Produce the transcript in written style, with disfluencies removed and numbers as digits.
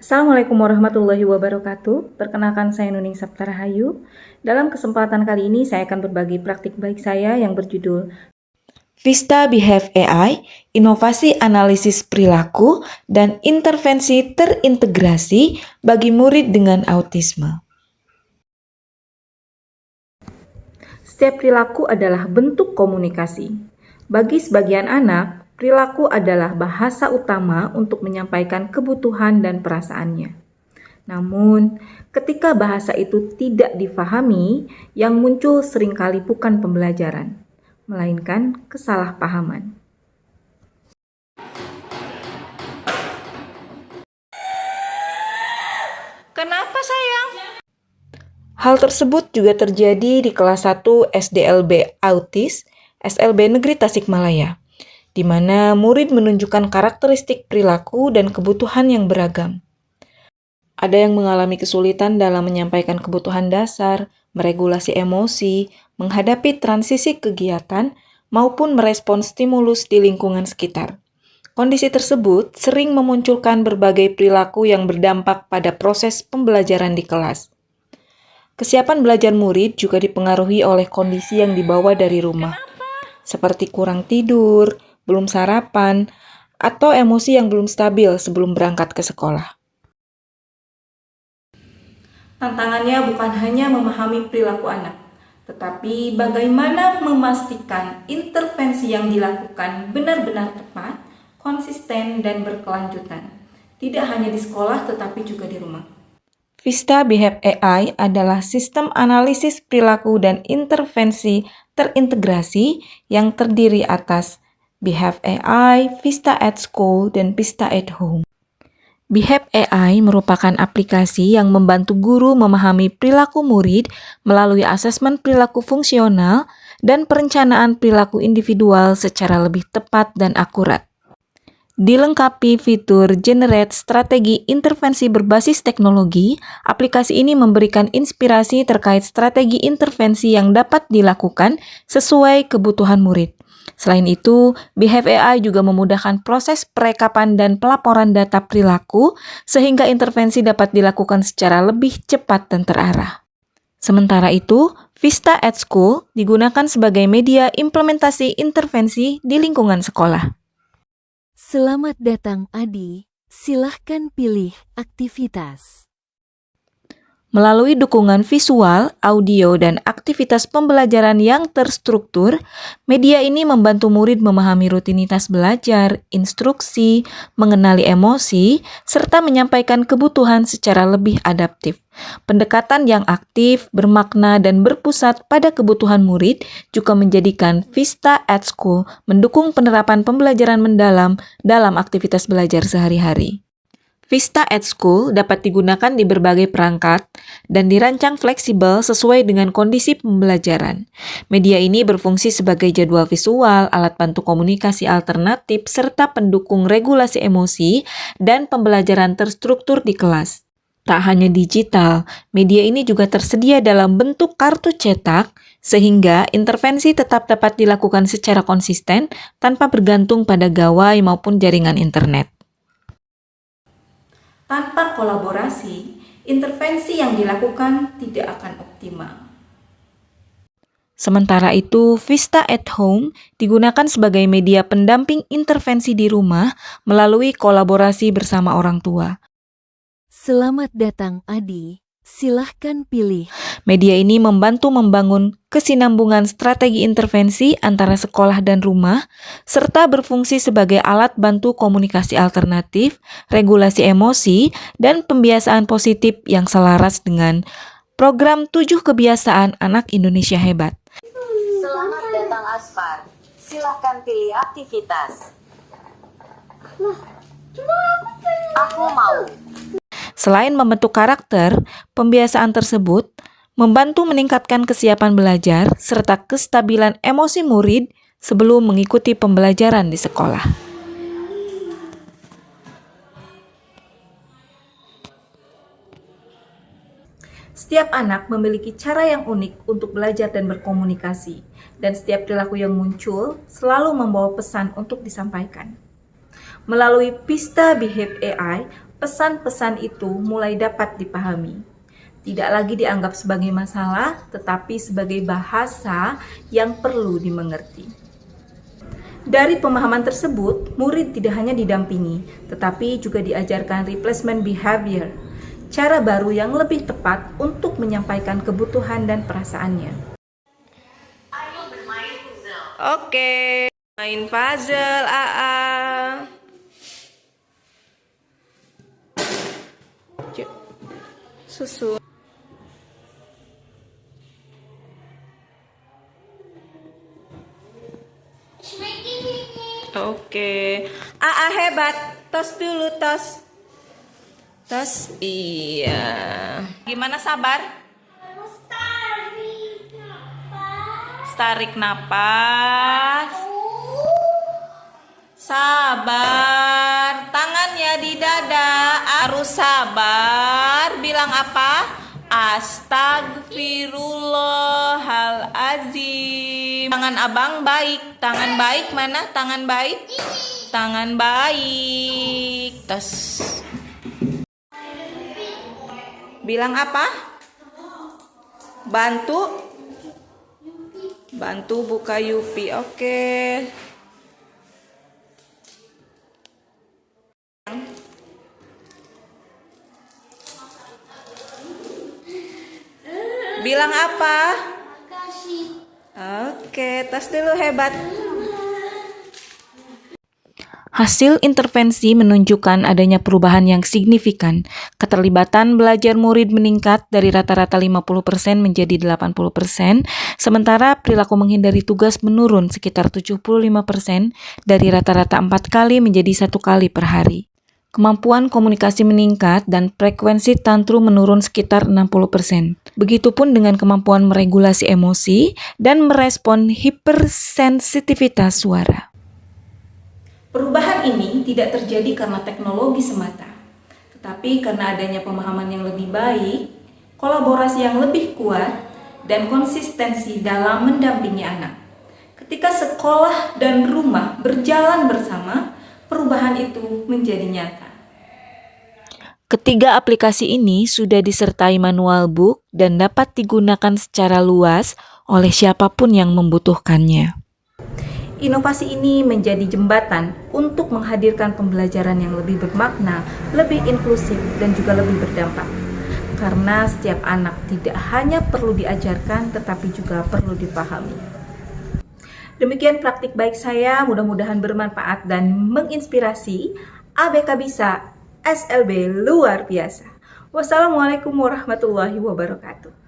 Assalamualaikum warahmatullahi wabarakatuh. Perkenalkan saya Nuning Sapta Rahayu. Dalam kesempatan kali ini saya akan berbagi praktik baik saya yang berjudul Vista Behave AI, Inovasi Analisis Perilaku dan Intervensi Terintegrasi bagi Murid dengan Autisme. Setiap perilaku adalah bentuk komunikasi. Bagi sebagian anak, perilaku adalah bahasa utama untuk menyampaikan kebutuhan dan perasaannya. Namun, ketika bahasa itu tidak difahami, yang muncul seringkali bukan pembelajaran, melainkan kesalahpahaman. Kenapa sayang? Hal tersebut juga terjadi di kelas 1 SDLB Autis, SLB Negeri Tasikmalaya, di mana murid menunjukkan karakteristik perilaku dan kebutuhan yang beragam. Ada yang mengalami kesulitan dalam menyampaikan kebutuhan dasar, meregulasi emosi, menghadapi transisi kegiatan, maupun merespons stimulus di lingkungan sekitar. Kondisi tersebut sering memunculkan berbagai perilaku yang berdampak pada proses pembelajaran di kelas. Kesiapan belajar murid juga dipengaruhi oleh kondisi yang dibawa dari rumah, seperti kurang tidur, belum sarapan, atau emosi yang belum stabil sebelum berangkat ke sekolah. Tantangannya bukan hanya memahami perilaku anak, tetapi bagaimana memastikan intervensi yang dilakukan benar-benar tepat, konsisten, dan berkelanjutan. Tidak hanya di sekolah, tetapi juga di rumah. Vista Behave AI adalah sistem analisis perilaku dan intervensi terintegrasi yang terdiri atas Behave AI, Vista at School, dan Vista at Home. Behave AI merupakan aplikasi yang membantu guru memahami perilaku murid melalui asesmen perilaku fungsional dan perencanaan perilaku individual secara lebih tepat dan akurat. Dilengkapi fitur Generate Strategi Intervensi berbasis teknologi, aplikasi ini memberikan inspirasi terkait strategi intervensi yang dapat dilakukan sesuai kebutuhan murid. Selain itu, Behave AI juga memudahkan proses perekapan dan pelaporan data perilaku sehingga intervensi dapat dilakukan secara lebih cepat dan terarah. Sementara itu, Vista at School digunakan sebagai media implementasi intervensi di lingkungan sekolah. Selamat datang Adi, silahkan pilih aktivitas. Melalui dukungan visual, audio, dan aktivitas pembelajaran yang terstruktur, media ini membantu murid memahami rutinitas belajar, instruksi, mengenali emosi, serta menyampaikan kebutuhan secara lebih adaptif. Pendekatan yang aktif, bermakna, dan berpusat pada kebutuhan murid juga menjadikan Vista at School mendukung penerapan pembelajaran mendalam dalam aktivitas belajar sehari-hari. Vista at School dapat digunakan di berbagai perangkat dan dirancang fleksibel sesuai dengan kondisi pembelajaran. Media ini berfungsi sebagai jadwal visual, alat bantu komunikasi alternatif, serta pendukung regulasi emosi dan pembelajaran terstruktur di kelas. Tak hanya digital, media ini juga tersedia dalam bentuk kartu cetak, sehingga intervensi tetap dapat dilakukan secara konsisten tanpa bergantung pada gawai maupun jaringan internet. Tanpa kolaborasi, intervensi yang dilakukan tidak akan optimal. Sementara itu, Vista at Home digunakan sebagai media pendamping intervensi di rumah melalui kolaborasi bersama orang tua. Selamat datang Adi, silahkan pilih. Media ini membantu membangun kesinambungan strategi intervensi antara sekolah dan rumah, serta berfungsi sebagai alat bantu komunikasi alternatif, regulasi emosi, dan pembiasaan positif yang selaras dengan program 7 kebiasaan anak Indonesia hebat. Selamat datang Asfar, silahkan pilih aktivitas. Aku mau. Selain membentuk karakter, pembiasaan tersebut membantu meningkatkan kesiapan belajar serta kestabilan emosi murid sebelum mengikuti pembelajaran di sekolah. Setiap anak memiliki cara yang unik untuk belajar dan berkomunikasi, dan setiap perilaku yang muncul selalu membawa pesan untuk disampaikan. Melalui Vista Behave AI, pesan-pesan itu mulai dapat dipahami. Tidak lagi dianggap sebagai masalah, tetapi sebagai bahasa yang perlu dimengerti. Dari pemahaman tersebut, murid tidak hanya didampingi, tetapi juga diajarkan replacement behavior, cara baru yang lebih tepat untuk menyampaikan kebutuhan dan perasaannya. Ayo bermain puzzle. Oke, main puzzle, AA. Susu. Oke. AA hebat. Tos dulu, tos. Tos. Iya. Gimana sabar? Tarik napas. Sabar. Tangannya di dada. Harus sabar. Bilang apa? Astagfirullahalazim. Tangan abang baik. Tangan baik mana? Tangan baik. Tangan baik. Tes. Bilang apa? Bantu. Bantu buka Yupi. Oke. Bilang apa? Makasih. Oke, tes dulu hebat. Hasil intervensi menunjukkan adanya perubahan yang signifikan. Keterlibatan belajar murid meningkat dari rata-rata 50% menjadi 80%, sementara perilaku menghindari tugas menurun sekitar 75% dari rata-rata 4 kali menjadi 1 kali per hari. Kemampuan komunikasi meningkat dan frekuensi tantrum menurun sekitar 60%. Begitupun dengan kemampuan meregulasi emosi dan merespon hipersensitivitas suara. Perubahan ini tidak terjadi karena teknologi semata, tetapi karena adanya pemahaman yang lebih baik, kolaborasi yang lebih kuat, dan konsistensi dalam mendampingi anak. Ketika sekolah dan rumah berjalan bersama, perubahan itu menjadi nyata. Ketiga aplikasi ini sudah disertai manual book dan dapat digunakan secara luas oleh siapapun yang membutuhkannya. Inovasi ini menjadi jembatan untuk menghadirkan pembelajaran yang lebih bermakna, lebih inklusif, dan juga lebih berdampak. Karena setiap anak tidak hanya perlu diajarkan, tetapi juga perlu dipahami. Demikian praktik baik saya, mudah-mudahan bermanfaat dan menginspirasi. ABK bisa, SLB luar biasa. Wassalamualaikum warahmatullahi wabarakatuh.